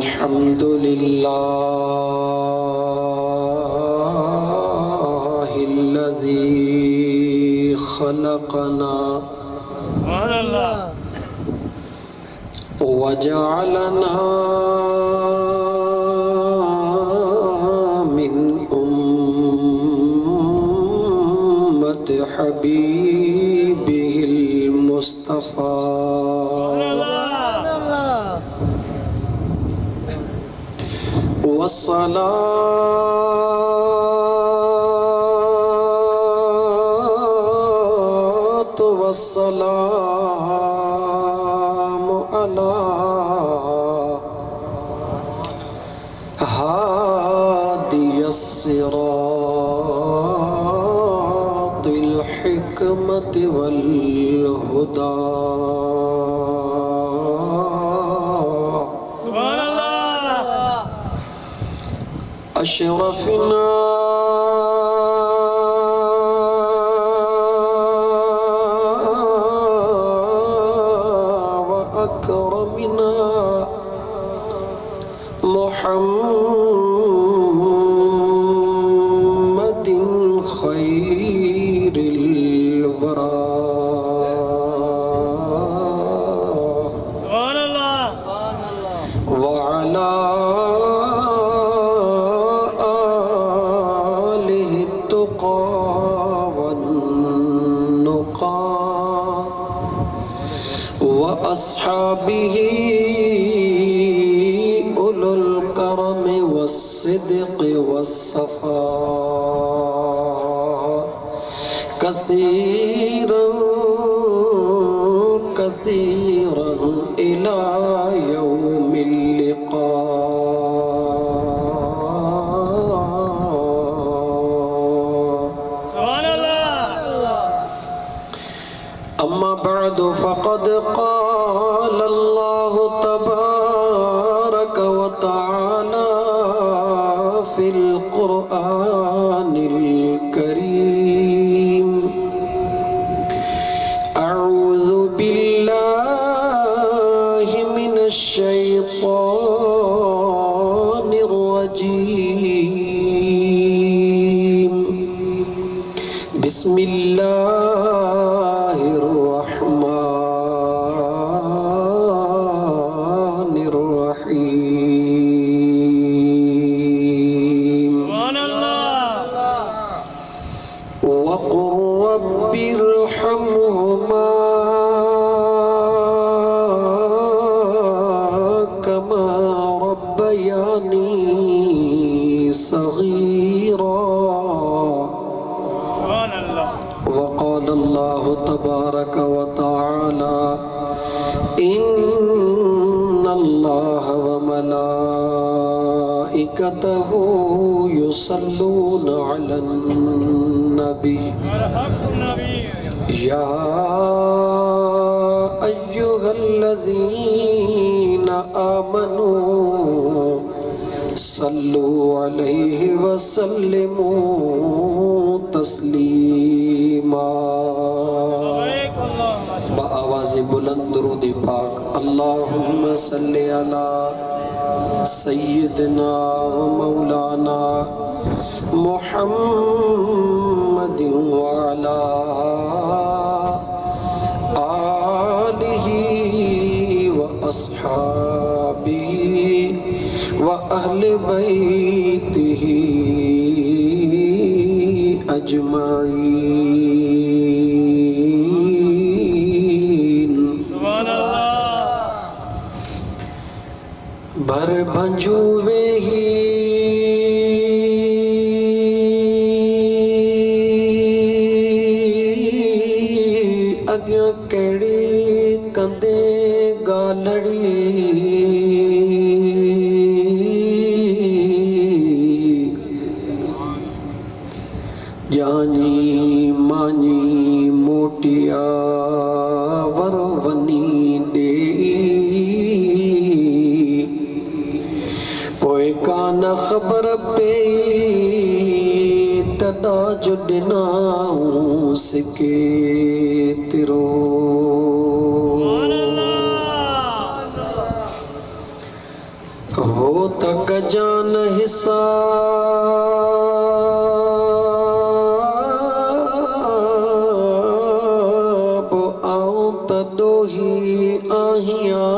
अल्हम्दुलिल्लाहिल्लज़ी खलक़ना वजअलना मिन उम्मति हबीबिहिल मुस्तफ़ा वस्सलातु वस्सलामु अला हादियस सिरातिल हिकमति वल हुदा अशरफना व अकरमना मुहम्मदिन खैरिल वरा व अला अस्हाबिही उलुल करम वस्सिद्क़ वस्सफ़ा कसीरन कसीरन इला यौमिल लिक़ा अम्मा बअदु फ़क़द क़ाल अल्लाहु तबारक व तआला फ़िल क़ुरआनिल करीम अऊज़ु बिल्लाहि मिनश शैतानिर रजीम बिस्मिल्लाहिर रहमानिर रहीम वक़ुल रब्बिरहमहुमा कमा रब्बयानी सग़ीरा वक़ाल अल्लाहु तबारक व तआला इन्नल्लाह व मलाइकतहु युसल्लूना अलन नबी या अय्युहल्लज़ीना आमनू सल्लु अलैहि व सल्लिमू तस्लीमा बाआवाज़े बुलंद दुरूद पाक अल्लाहुम्मा सल्लि अला सय्यिदना व मौलाना मुहम्मदिन व अला आलिहि व अस्हाबिहि व अहले बैतिहि अजमाइन। भर भंजूवे ही अग्यों केड़ी कंदे गालड़ी जानी मानी मोटिया वरवनी दे पोए कान खबर पे तदा जुड़ना सिके तिरो जान हिसाब आऊं त दोही आहियां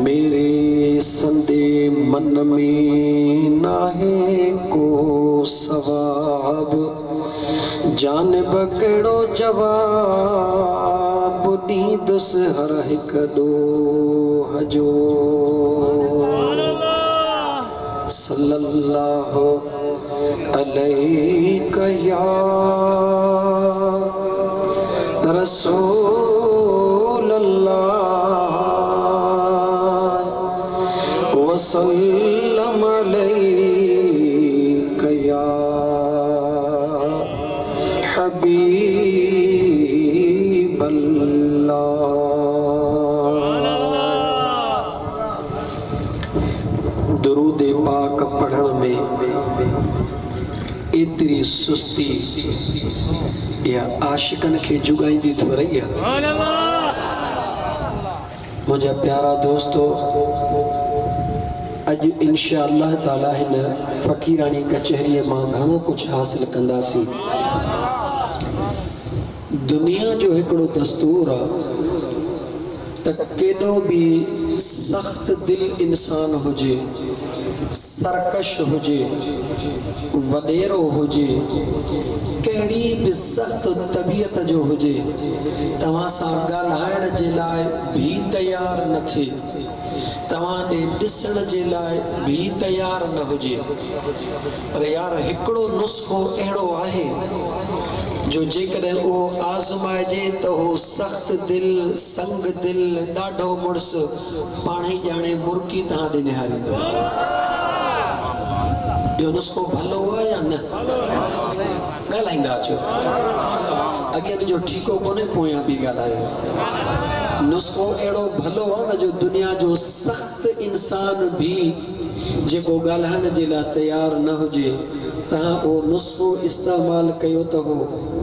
मेरे संदे मन में नाहे को सवाब जानब कहिड़ो जवाब ॾींदुस हर हिक ॾोह जो सल्लल्लाहु अलैका या रसूल अल्लाह वसल्लम अलैका या हबीब अल्लाह। दुरूद पाक पढ़ण में एतिरी सुस्ती या आशिकन खे जुगाईंदी थो रही आहे। मुंहिंजा प्यारा दोस्तो, अॼु इंशा अल्लाह ताला हिन फ़क़ीरानी कचहरीअ मां घणो कुझु हासिल कंदासीं। दुनिया जो हिकिड़ो दस्तूर आहे त केॾो बि सख़्त दिल इंसान हुजे, सरकश हुजे, वॾेरो हुजे, कहिड़ी बि सख़्त तबियत जो हुजे, तव्हां सां ॻाल्हाइण जे लाइ बि तयारु न थिए, तव्हां ॾे ॾिसण जे लाइ बि तयारु न हुजे। पर यार हिकिड़ो नुस्ख़ो अहिड़ो आहे जो जेकॾहिं उहो आज़माइजे त उहो सख़्त दिल, संग दिल, ॾाढो मुड़ुस पाण ई ॼाणे मुर्की तव्हां ॾे निहारींदो। इहो नुस्ख़ो भलो आहे या न? ॻाल्हाईंदा अचो, अॻे जो ठीको कोन्हे, पोयां बि ॻाल्हायो। नुस्ख़ो अहिड़ो भलो आहे न जो दुनिया जो सख़्त इंसान बि जेको ॻाल्हाइण जे लाइ तयारु न हुजे, तव्हां उहो नुस्ख़ो इस्तेमालु कयो त उहो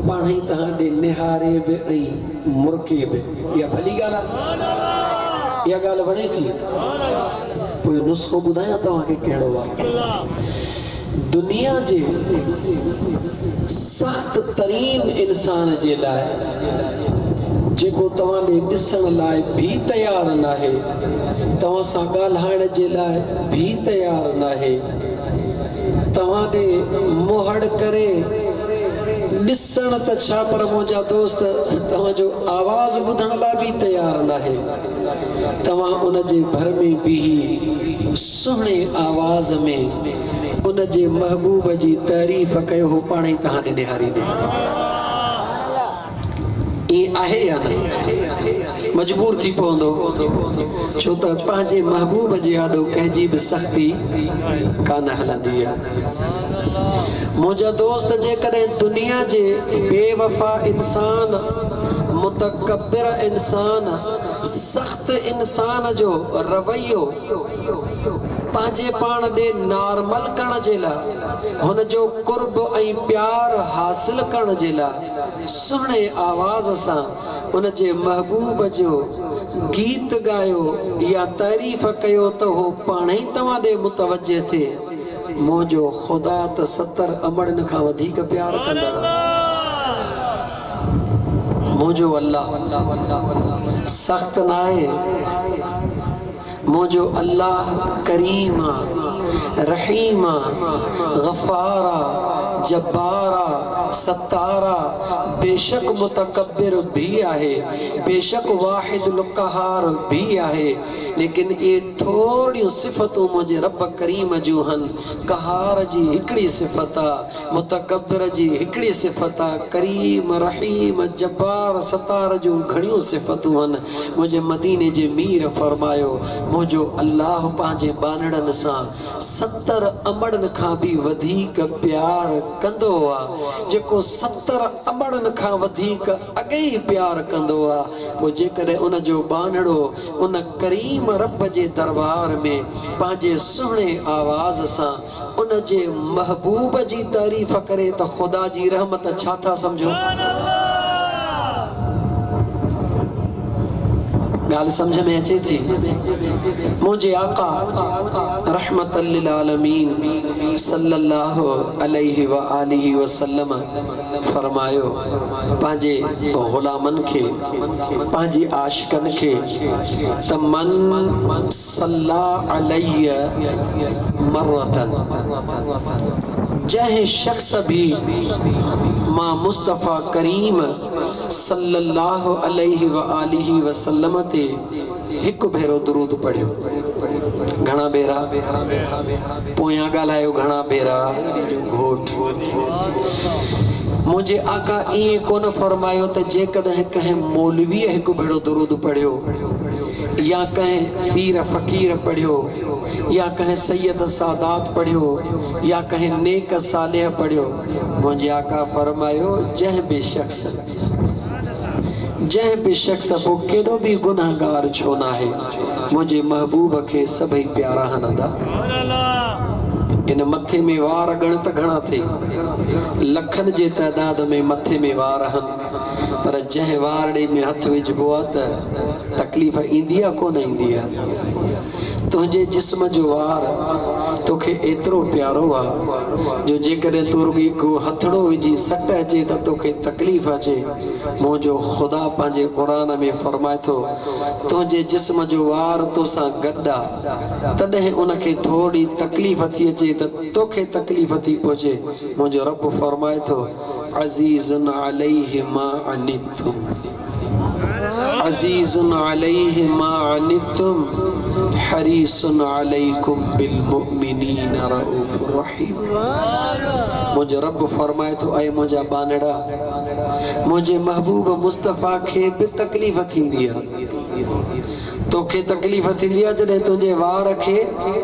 पाण ई तव्हां ॾे निहारे बि ऐं मुर्के बि। इहा भली ॻाल्हि आहे, इहा ॻाल्हि वणे थी। पोइ नुस्ख़ो ॿुधायां तव्हांखे कहिड़ो आहे। दुनिया जे सख़्त तरीन इंसान जे लाइ जेको तव्हां ॾे ॾिसण लाइ बि तयारु न आहे, तव्हां सां ॻाल्हाइण जे लाइ बि तयारु न आहे, तव्हां ॾे मुहड़ करे ॾिसण त छा, पर मुंहिंजा दोस्त तव्हांजो आवाज़ ॿुधण लाइ बि तयारु न आहे, तव्हां उन जे भर में बीही सुहिणे आवाज़ में उन जे महबूब जी तारीफ़ कयो, हो पाण ई तव्हां ॾे निहारींदे। ईअं आहे या न? मजबूर थी पवंदो, छो त पंहिंजे महबूब जे आॾो कंहिंजी बि सख़्ती कान हलंदी आहे। मुंहिंजा दोस्त, जेकॾहिं दुनिया जे बेवफ़ा इंसान, मुतकब्बिर इंसान, सख़्त इंसान जो रवैयो पंहिंजे पाण ॾे नॉर्मल करण जे लाइ, हुन जो कुर्ब ऐं प्यार हासिल करण जे लाइ सुहिणे आवाज़ सां उन जे महबूब जो गीत ॻायो या तारीफ़ कयो त उहो पाण ई तव्हां ॾे मुतवजे थिए। मुंहिंजो ख़ुदा त 70 अमड़नि खां वधीक प्यार कंदड़, मुंहिंजो अल्लाह सख़्त न आहे। मुंहिंजो अल्लाह करीम आहे, रहीम आहे, गफ़ार आहे, जब्बार आहे, सत्तार आहे। बेशक मुतकब्बिर भी आहे, बेशक वाहिदुल क़हार भी आहे, लेकिन ये थोड़ियूं सिफ़तूं मुंहिंजे रब करीम जूं आहिनि। क़हार जी हिकिड़ी सिफ़त आहे, मुतकब्बिर जी हिकिड़ी सिफ़त आहे, करीम, रहीम, जब्बार, सत्तार जूं घणियूं सिफ़तूं आहिनि। मुंहिंजे मदीने जे मीर फरमायो, मुंहिंजो अल्लाह पंहिंजे बानड़नि सां 70 अमड़नि खां बि वधीक प्यार कंदो आहे। जेको 70 अमड़नि खां वधीक अॻे ई प्यार कंदो आहे, पोइ जेकॾहिं उन जो बानड़ो उन करीम रब जे दरबार में पंहिंजे सुहिणे आवाज़ सां उन जे महबूब जी तारीफ़ करे त ख़ुदा जी रहमत छा था सम्झो। गाल समझ में अचे थी। मुझे आका रहमतल लिल आलमीन सल्लल्लाहु अलैहि व आलिहि वसल्लम फरमायो पांजे गुलामन के पांजी आशिकन के तमन सल्ला अलैया मर्रतन जह शख्स भी मां मुस्तफ़ा करीम सल्लल्लाहु अलैहि व आलिहि वसल्लम ते हिक भेरो दुरूद पढ़ियो। घणा भेरा पोयां ॻाल्हायो, घणा भेरा घोट। मुझे आका इं कोन फरमायो त जेकॾहिं कंहिं मौलवीअ हिकु भेरो दुरूद पढ़ियो या कंहिं पीर फ़कीर पढ़ियो या कंहिं सैयद सादात पढ़ियो या कंहिं नेक सालेह पढ़ियो, मुझे आका फरमायो जंहिं बि शख्स पोइ केॾो बि गुनाहगार छो न आहे मुझे महबूब के सभई प्यारा हनंदा। इन मथे में वार गणत घणा थे, लखन जे तइदाद में मथे में वार हन, पर जंहिं वारड़े में हथ विझबो आहे त तकलीफ़ ईंदी आहे कोन ईंदी आहे। तुंहिंजे जिस्म जो वार तोखे एतिरो प्यारो आहे जो जेकॾहिं तू रुॻी को हथड़ो विझी सट अचे त तोखे तकलीफ़ अचे। मुंहिंजो ख़ुदा पंहिंजे क़ुरान में फरमाए थो तुंहिंजे जिस्म जो वार तोसां गॾु आहे, तॾहिं उनखे थोरी तकलीफ़ थी अचे त तोखे तकलीफ़ थी पहुचे। मुंहिंजो रब फरमाए थो अज़ीज़ुन अलैहि मा अनितुम अज़ीज़ुन अलैहि मा अनितुम हरीसुन अलैकुम बिल मुमिनीना रऊफुर रहीम। मुझे रब फरमाए तो ऐ मुझा बानड़ा मुझे महबूब मुस्तफ़ा खे भी तकलीफ़ थींदी आहे। तोखे तकलीफ़ थींदी आहे जॾहिं तुंहिंजे वार खे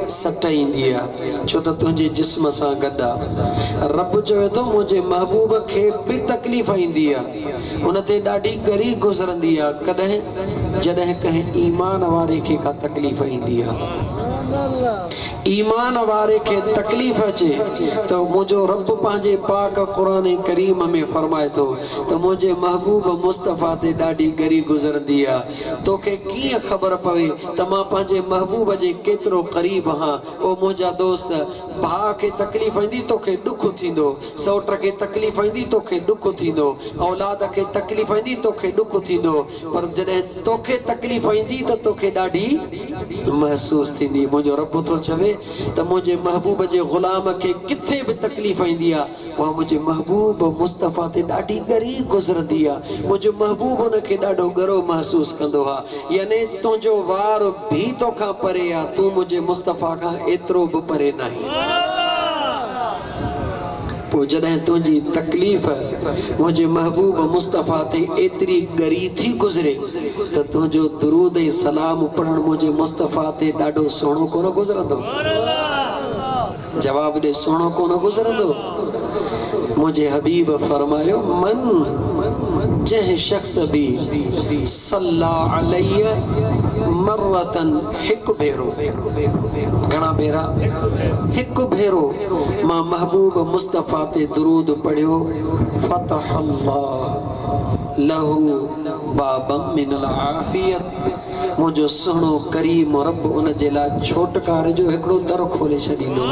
सट ईंदी आहे, छो त तुंहिंजे जिस्म सां गॾु आहे। रब चवे थो मुंहिंजे महबूब खे बि तकलीफ़ ईंदी आहे, उन ते ॾाढी गरी गुज़रंदी आहे। कॾहिं जॾहिं कंहिं ईमान वारे खे का तकलीफ़ ईंदी आहे, ईमान वारे खे तकलीफ़ अचे त मुंहिंजो रब पंहिंजे पाक क़ुरान करीम में फरमाए थो त मुंहिंजे महबूब मुस्तफ़ा ते ॾाढी गरी गुज़रंदी आहे। तोखे कीअं ख़बर पवे त मां पंहिंजे महबूब जे केतिरो क़रीब आहियां। ओ मुंहिंजा दोस्त, भाउ खे तकलीफ़ ईंदी तोखे ॾुख थींदो, सौट खे तकलीफ़ ईंदी तोखे ॾुख थींदो, औलाद खे तकलीफ़ ईंदी तोखे ॾुख थींदो, पर जॾहिं तोखे तकलीफ़ ईंदी त तोखे ॾाढी महसूस थींदी। मुंहिंजो रब थो चवे त मुंहिंजे महबूब जे ग़ुलाम खे किथे बि तकलीफ़ ईंदी आहे उहा मुंहिंजे महबूब मुस्तफ़ा ते ॾाढी गरी गुज़रंदी आहे। मुंहिंजो महबूब उनखे ॾाढो गरो महसूस कंदो आहे। यानी तुंहिंजो वार भी तोखां परे आहे, तूं मुंहिंजे मुस्तफ़ा खां एतिरो बि परे नाहीं। पोइ जॾहिं तुंहिंजी तकलीफ़ मुंहिंजे महबूब मुस्तफ़ा ते एतिरी गरी थी गुज़रे त तुंहिंजो दुरूद ऐं सलाम पढ़णु मुंहिंजे मुस्तफ़ा ते ॾाढो सुहिणो कोन गुज़रंदो? जवाब ॾे, सुहिणो कोन गुज़रंदो? मुंहिंजे हबीब फरमायो मन जंहिं शख्स भी सल्ला अलैया मर्रतन हिकु भेरो, घणा भेरा? हिकु भेरो मां महबूब मुस्तफ़ा ते दुरूद पढ़ियो फतह अल्लाह लहू बाबम मिनल आफियत, मुंहिंजो सुहिणो करीम रब उन जे लाइ छोटकार जो हिकिड़ो दर खोले छॾींदो।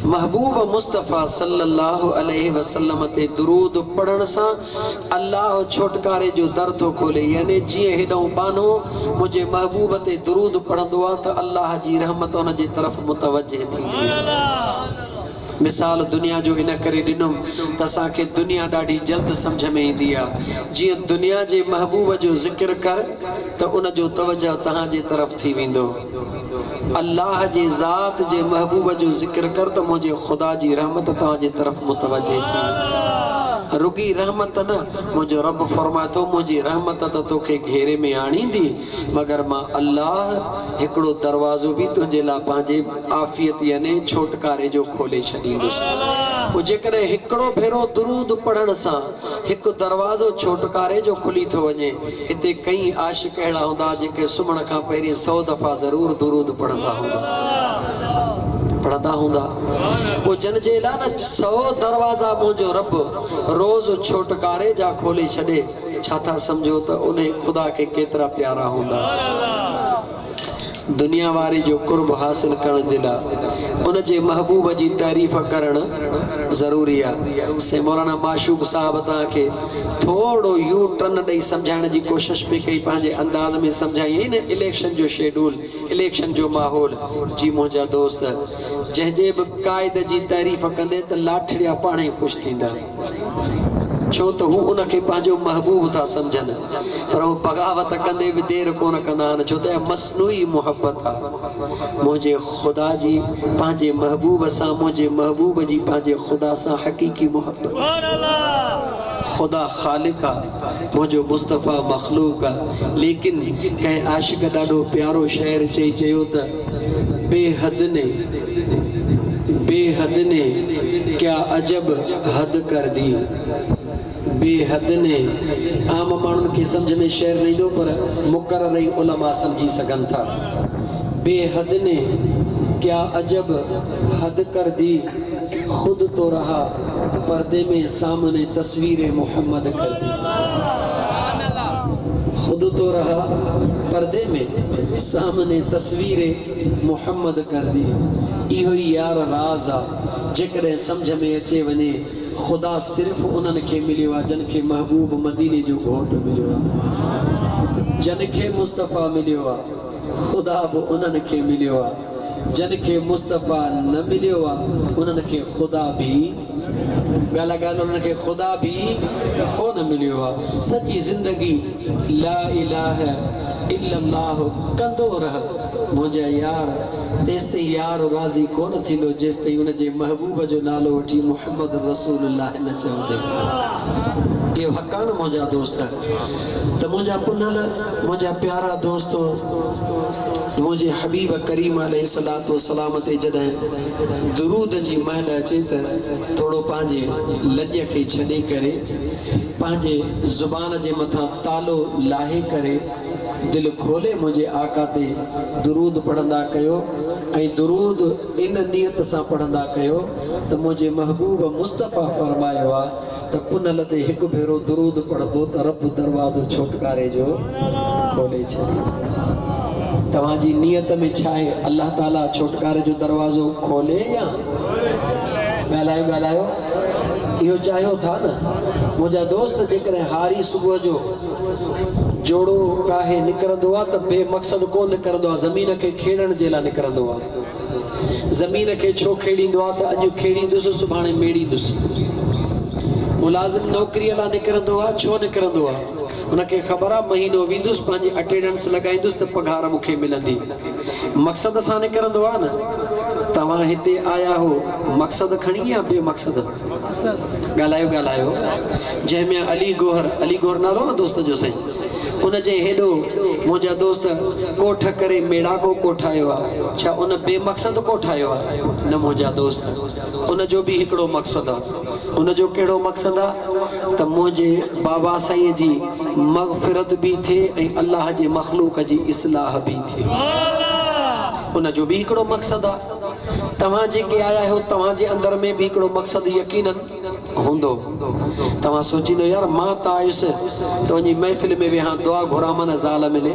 महबूब मुस्तफ़ा सल्लल्लाहु अलैहि वसल्लम ते दुरूद पढ़ण सां अल्लाह छोटकारे जो दर थो खोले। यानी जीअं हेॾो बानो मुंहिंजे महबूब ते दुरूद पढ़ंदो आहे त अल्लाह जी रहमत उन जे तरफ़ मुतवजह थींदी आहे। मिसाल दुनिया जो इन करे ॾिनुमि त असांखे दुनिया ॾाढी जल्द सम्झ में ईंदी आहे। जीअं दुनिया जे महबूब जो ज़िक्र कर त उन जो तवजह तव्हांजे तरफ़ थी वेंदो। अल्लाह जे ज़ात जे महबूब जो ज़िक्र कर त मुंहिंजे ख़ुदा जी रहमत तव्हांजे तरफ़ मुतवजह थी। रुगी रहमत न, मुंहिंजो रब फरमाए थो मुंहिंजी रहमत त तोखे घेरे में आणींदी, मगर मां अल्लाह हिकिड़ो दरवाज़ो बि तुंहिंजे लाइ पंहिंजे आफ़ियत यानी छोटकारे जो खोले छॾींदुसि। पोइ जेकॾहिं हिकिड़ो भेरो दुरूद पढ़ण सां हिकु दरवाज़ो छोटकारे जो खुली थो वञे, हिते कई आशिक़ अहिड़ा हूंदा जेके सुम्हण खां पहिरीं 100 दफ़ा ज़रूरु दुरूद पढ़ंदा हूंदा। पोइ जन जे लाइ न 100 दरवाज़ा मुंहिंजो रब रोज़ छोटकारे जा खोले छॾे छा था समझो त उन खुदा के केतिरा प्यारा हूंदा। दुनिया वारे जो कुर्ब हासिल करण जे लाइ उन जे महबूब जी तारीफ़ करण ज़रूरी आहे। से मौलाना माशूक साहब तव्हांखे थोरो यू टर्न ॾेई सम्झाइण जी कोशिश पई कई, पंहिंजे अंदाज़ में सम्झाई न इलेक्शन जो शेड्यूल, इलेक्शन जो माहौल। जी मुंहिंजा दोस्त, जंहिंजे बि क़ाइद जी तारीफ़ कंदे त लाठड़िया पाण ई ख़ुशि थींदा, छो त हू उनखे पंहिंजो महबूब था सम्झनि। पर हू बग़ावत कंदे बि देरि कोन कंदा आहिनि, छो त मसनूई मुहबत आहे मुंहिंजे ख़ुदा जी पंहिंजे महबूब सां, मुंहिंजे महबूब जी पंहिंजे ख़ुदा सां हक़ीक़ी मुहबत। ख़ुदा ख़ालिक़ आहे, मुंहिंजो मुस्तफ़ा मख़लूक आहे। लेकिन कंहिं आशिक़ ॾाढो प्यारो शेर चयो त बेहद ने क्या अजब हद कर दी। बेहद ने आम माण्हुनि खे सम्झ में शेर न ईंदो, पर मुक़रर ई उलमा सम्झी सघनि था। बेहद ने क्या अजब हद कर दी, खुद तो रहा पर्दे में सामने तस्वीर मोहम्मद कर दी। खुद तो रहा पर्दे में सामने तस्वीर मोहम्मद कर दी। इहो ई यार राज़ आहे, जेकॾहिं सम्झ में अचे वञे ख़ुदा सिर्फ़ उन्हनि खे मिलियो आहे जिन खे महबूब मदीने जो घोटु मिलियो आहे, जिन खे मुस्तफ़ा मिलियो आहे। ख़ुदा बि उन्हनि खे मिलियो आहे, जिन खे मुस्तफ़ा न मिलियो आहे उन्हनि खे ख़ुदा बि ॻाल्हि उन्हनि खे ख़ुदा बि कोन मिलियो आहे। सॼी ज़िंदगी ला इलाहा इल्लल्लाह कंदो रह मुंहिंजा यार, तेसि ताईं यार राज़ी कोन थींदो जेसि ताईं उनजे महबूब जो नालो वठी मुहम्मद रसूलुल्लाह न चवंदे। इहो हक़ आहे न मुंहिंजा दोस्त। त मुंहिंजा पुनल, मुंहिंजा प्यारा दोस्तो, मुंहिंजे हबीब करीम अलैहिस्सलातु वस्सलाम ते जॾहिं दुरूद जी महल अचे त थोरो पंहिंजे लॼ खे छॾे करे, पंहिंजे ज़ुबान जे मथां तालो लाहे करे, दिल खोले मुंहिंजे आका ते दुरूद पढ़ंदा कयो। ऐं दुरूद इन नियत सां पढ़ंदा कयो त मुंहिंजे महबूब मुस्तफ़ा फरमायो आहे त पुनल ते हिकु भेरो दुरूद पढ़बो त रब दरवाज़ो छोटकारे जो खोले छॾे। तव्हांजी नियत में छा आहे? अल्लाह ताला छोटकारे जो दरवाज़ो खोले या ॻाल्हायो इहो चाहियो था न मुंहिंजा दोस्त। जेकॾहिं हारी सुबुह जो जोड़ो काहे निकिरंदो आहे त बेमक़सद कोन निकिरंदो आहे, ज़मीन खे खेड़ण जे लाइ निकिरंदो आहे। ज़मीन खे छो खेड़ींदो आहे त अॼु खेड़ींदुसि सुभाणे मेड़ींदुसि। मुलाज़िम नौकरीअ लाइ निकिरंदो आहे, छो निकिरंदो आहे? उनखे ख़बर आहे महीनो वेंदुसि, पंहिंजी अटेंडेंस लॻाईंदुसि त पघार मूंखे मिलंदी। मक़सद सां निकिरंदो आहे न। तव्हां हिते आया हो मक़सद खणी या बेमक़सद? ॻाल्हायो। जंहिंमें अली गोहर नालो न दोस्त जो सही, उनजे हेॾो मुंहिंजा दोस्त कोठ करे मेड़ाको कोठायो आहे, छा उन बेमक़सद कोठायो आहे? न मुंहिंजा दोस्त, उनजो बि हिकिड़ो मक़सदु आहे। उनजो कहिड़ो मक़सदु आहे? त मुंहिंजे बाबा साईं जी मग़फ़िरत बि थिए ऐं अल्लाह जे मख़लूक जी इस्लाह बि थिए। उनजो बि हिकिड़ो मक़सदु आहे। तव्हां जेके आया हो तव्हांजे अंदर में बि हिकिड़ो मक़सदु यकीनन हूंदो। तव्हां सोचींदो यार मां त आयुसि त वञी महफ़िल में वेहा दुआ घुरां, मन ज़ाल मिले,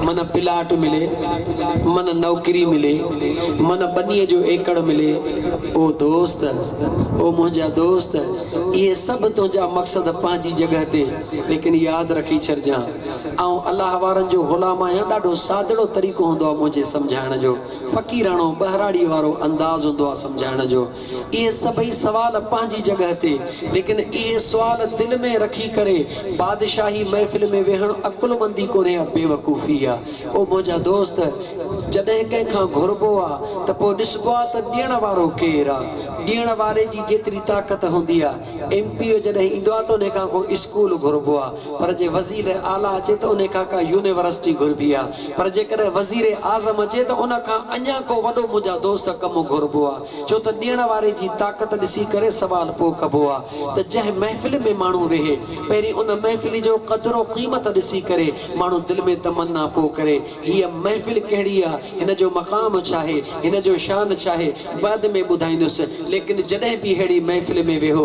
मन प्लाट मिले, मन नौकरी मिले, मन बनीअ जो एकड़ मिले। ओ दोस्त, ओ मुंहिंजा दोस्त, इहे सभु तुंहिंजा मक़सद पंहिंजी जॻह ते, लेकिन यादि रखी छॾिजांइ ऐं अलाह वारनि जो ग़ुलाम आहियां। ॾाढो सादड़ो तरीक़ो हूंदो आहे मुंहिंजे सम्झाइण जो, फ़क़ीराणो बहराड़ी वारो अंदाज़ हूंदो आहे सम्झाइण जो। इहे सभई सवाल पंहिंजी जॻह ते, लेकिन इहे सुवाल दिलि में रखी करे बादशाही महफ़िल में वेहणु अकुलमंदी कोन्हे, बेवकूफ़ी आहे। ओ मुंहिंजा दोस्त, जॾहिं कंहिंखां घुरबो आहे त पोइ ॾिसबो आहे त ॾियण वारो केरु आहे। ॾियण वारे जी जेतिरी ताक़त हूंदी आहे। MP जॾहिं ईंदो आहे त उन खां को स्कूल घुरबो आहे, पर जे वज़ीर आला अचे त उन खां का यूनिवर्सिटी घुरबी आहे, पर जेकॾहिं वज़ीर आज़म अचे त उन खां अञा को वॾो मुंहिंजा दोस्त कमु घुरबो आहे। छो त ॾियण वारे जी ताक़त ॾिसी करे सवाल पोइ कबो आहे त जंहिं महफ़िल में माण्हू वेहे, पहिरीं उन महफ़िल जो क़दुरु क़ीमत ॾिसी करे माण्हू दिलि में तमन्ना पोइ करे हीअ महफ़िल कहिड़ी आहे, हिन जो मक़ाम छा आहे, हिन जो शान छा आहे, बाद में ॿुधाईंदुसि। लेकिन जॾहिं बि अहिड़ी महफ़िल में वेहो